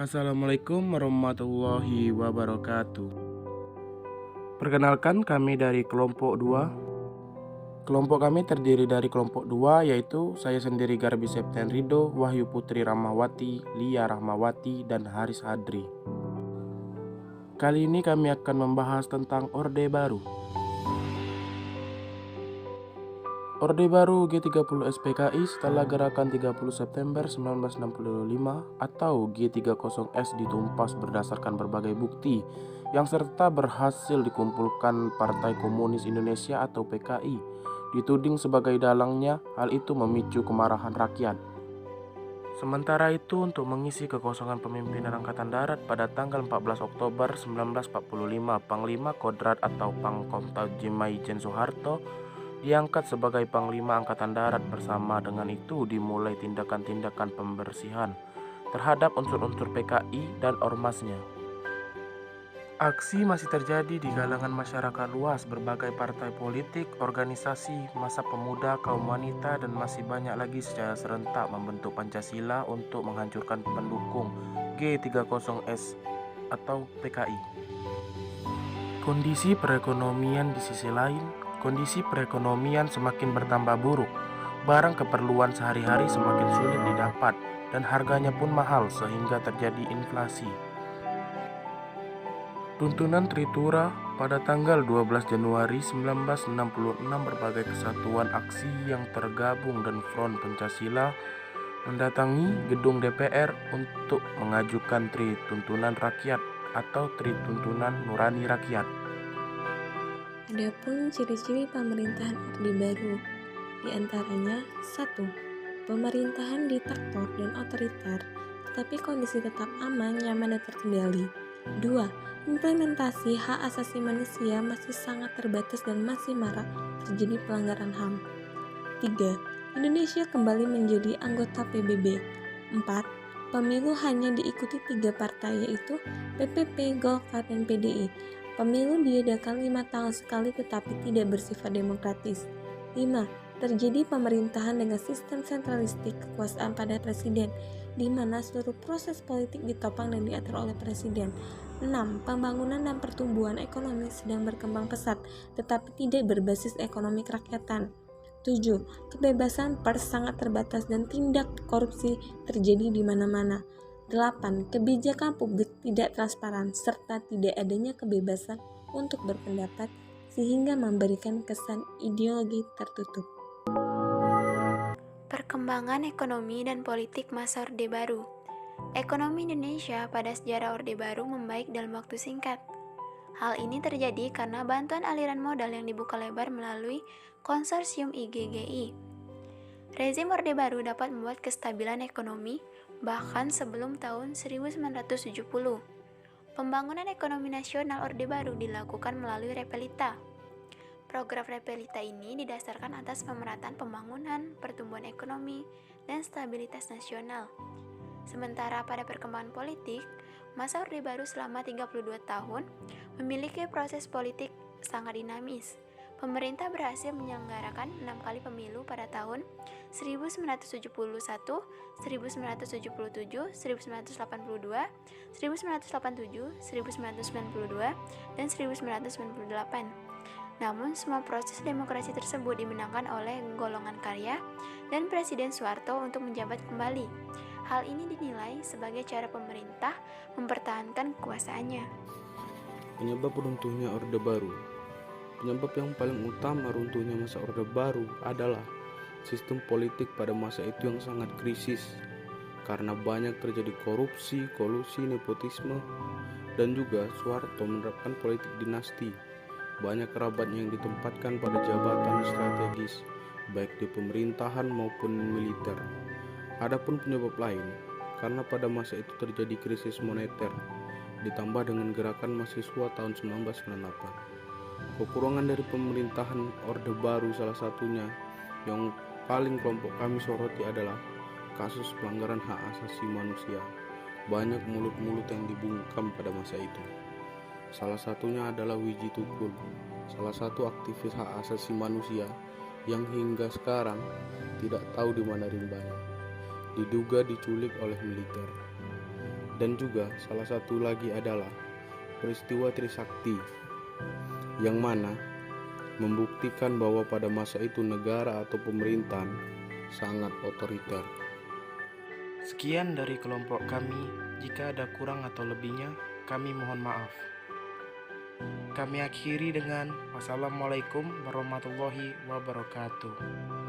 Assalamualaikum warahmatullahi wabarakatuh. Perkenalkan, kami dari kelompok 2. Kelompok kami terdiri dari kelompok 2, yaitu saya sendiri Garbi Septian Rido, Wahyu Putri Rahmawati, Lia Rahmawati, dan Haris Hadri. Kali ini kami akan membahas tentang Orde Baru. Orde Baru G30 SPKI setelah gerakan 30 September 1965 atau G30S ditumpas berdasarkan berbagai bukti yang serta berhasil dikumpulkan Partai Komunis Indonesia atau PKI dituding sebagai dalangnya. Hal itu memicu kemarahan rakyat. Sementara itu, untuk mengisi kekosongan pemimpinan Angkatan Darat pada tanggal 14 Oktober 1945, Panglima Kodrat atau Pangkom Taujimajen Soeharto diangkat sebagai Panglima Angkatan Darat. Bersama dengan itu dimulai tindakan-tindakan pembersihan terhadap unsur-unsur PKI dan ormasnya. Aksi masih terjadi di kalangan masyarakat luas, berbagai partai politik, organisasi, massa pemuda, kaum wanita, dan masih banyak lagi secara serentak membentuk Pancasila untuk menghancurkan pendukung G30S atau PKI. Kondisi perekonomian di sisi lain, kondisi perekonomian semakin bertambah buruk. Barang keperluan sehari-hari semakin sulit didapat dan harganya pun mahal sehingga terjadi inflasi. Tuntunan Tritura pada tanggal 12 Januari 1966, berbagai kesatuan aksi yang tergabung dan Front Pancasila mendatangi gedung DPR untuk mengajukan Tuntunan Rakyat atau Tuntunan Nurani Rakyat. Adapun ciri-ciri pemerintahan Orde Baru, di antaranya 1. Pemerintahan diktator dan otoriter, tetapi kondisi tetap aman, nyaman, dan terkendali. 2. Implementasi hak asasi manusia masih sangat terbatas dan masih marak terjadi pelanggaran HAM. 3. Indonesia kembali menjadi anggota PBB. 4. Pemilu hanya diikuti 3 partai, yaitu PPP, Golkar, dan PDI. Pemilu diadakan 5 tahun sekali tetapi tidak bersifat demokratis. 5. Terjadi pemerintahan dengan sistem sentralistik kekuasaan pada presiden, di mana seluruh proses politik ditopang dan diatur oleh presiden. 6. Pembangunan dan pertumbuhan ekonomi sedang berkembang pesat, tetapi tidak berbasis ekonomi kerakyatan. 7. Kebebasan pers sangat terbatas dan tindak korupsi terjadi di mana-mana. 8. Kebijakan publik tidak transparan serta tidak adanya kebebasan untuk berpendapat sehingga memberikan kesan ideologi tertutup. Perkembangan ekonomi dan politik masa Orde Baru. Ekonomi Indonesia pada sejarah Orde Baru membaik dalam waktu singkat. Hal ini terjadi karena bantuan aliran modal yang dibuka lebar melalui konsorsium IGGI. Rezim Orde Baru dapat membuat kestabilan ekonomi bahkan sebelum tahun 1970. Pembangunan ekonomi nasional Orde Baru dilakukan melalui Repelita. Program Repelita ini didasarkan atas pemerataan pembangunan, pertumbuhan ekonomi, dan stabilitas nasional. Sementara pada perkembangan politik, masa Orde Baru selama 32 tahun memiliki proses politik sangat dinamis. Pemerintah berhasil menyelenggarakan 6 kali pemilu pada tahun 1971, 1977, 1982, 1987, 1992, dan 1998. Namun, semua proses demokrasi tersebut dimenangkan oleh golongan karya dan Presiden Soeharto untuk menjabat kembali. Hal ini dinilai sebagai cara pemerintah mempertahankan kekuasaannya. Penyebab runtuhnya Orde Baru. Penyebab yang paling utama runtuhnya masa Orde Baru adalah sistem politik pada masa itu yang sangat krisis, karena banyak terjadi korupsi, kolusi, nepotisme, dan juga Soeharto menerapkan politik dinasti. Banyak kerabatnya yang ditempatkan pada jabatan strategis, baik di pemerintahan maupun militer. Adapun penyebab lain, karena pada masa itu terjadi krisis moneter, ditambah dengan gerakan mahasiswa tahun 1998. Kekurangan dari pemerintahan Orde Baru salah satunya yang paling kelompok kami soroti adalah kasus pelanggaran hak asasi manusia. Banyak mulut-mulut yang dibungkam pada masa itu. Salah satunya adalah Wiji Tukul, salah satu aktivis hak asasi manusia yang hingga sekarang tidak tahu di mana rimbanya. Diduga diculik oleh militer. Dan juga salah satu lagi adalah peristiwa Trisakti, yang mana membuktikan bahwa pada masa itu negara atau pemerintahan sangat otoriter. Sekian dari kelompok kami. Jika ada kurang atau lebihnya, kami mohon maaf. Kami akhiri dengan wassalamualaikum warahmatullahi wabarakatuh.